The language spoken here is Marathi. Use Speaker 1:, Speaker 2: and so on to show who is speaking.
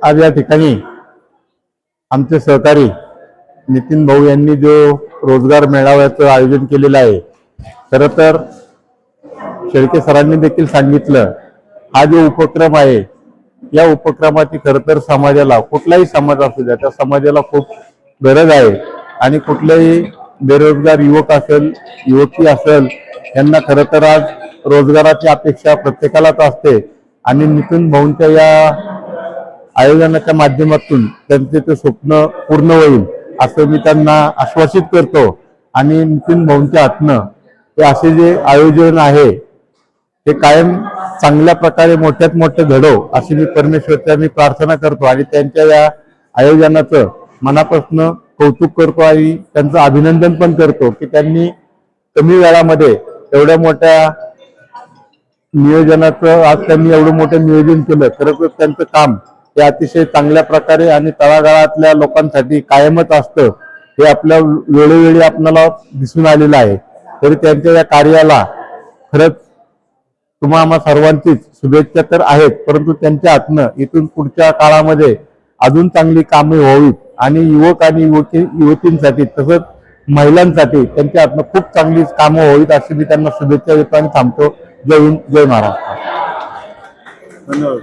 Speaker 1: आज या ठिकाणी आमचे सहकारी नितीन भाऊ यांनी जो रोजगार मेळाव्याचं आयोजन केलेलं आहे, खरं तर शेळके सरांनी देखील सांगितलं, हा जो उपक्रम आहे या उपक्रमाची खरं तर समाजाला, कुठलाही समाज असू द्या, त्या समाजाला खूप गरज आहे। आणि कुठलेही बेरोजगार युवक असेल, युवती असेल, यांना खरं तर आज रोजगाराची अपेक्षा प्रत्येकालाच असते। आणि नितीन भाऊंच्या या आयोजनाच्या माध्यमातून त्यांचे ते स्वप्न पूर्ण होईल असं मी त्यांना आश्वासित करतो। आणि नितीन भाऊंच्या हातनं हे असे जे आयोजन आहे ते कायम चांगल्या प्रकारे मोठ्यात मोठे घडो अशी मी परमेश्वरची प्रार्थना करतो। आणि त्यांच्या या आयोजनाचं मनापासून कौतुक करतो आणि त्यांचं अभिनंदन पण करतो की त्यांनी कमी वेळामध्ये एवढ्या मोठ्या नियोजनाचं, आज त्यांनी एवढं मोठं नियोजन केलं। खरंच त्यांचं काम हे अतिशय चांगल्या प्रकारे आणि तळागाळातल्या लोकांसाठी कायमच असतं, हे आपल्या वेळोवेळी आपल्याला दिसून आलेलं आहे। तरी त्यांच्या या कार्याला खरंच तुम्हा आम्हा सर्वांचीच शुभेच्छा तर आहेत, परंतु त्यांच्या हातनं इथून पुढच्या काळामध्ये अजून चांगली कामे व्हावीत आणि युवक आणि युवतींसाठी तसंच महिलांसाठी त्यांच्या हातनं खूप चांगली कामं व्हावीत अशी मी त्यांना शुभेच्छा देतो आणि थांबतो। जय हिंद, जय महाराष्ट्र।
Speaker 2: धन्यवाद।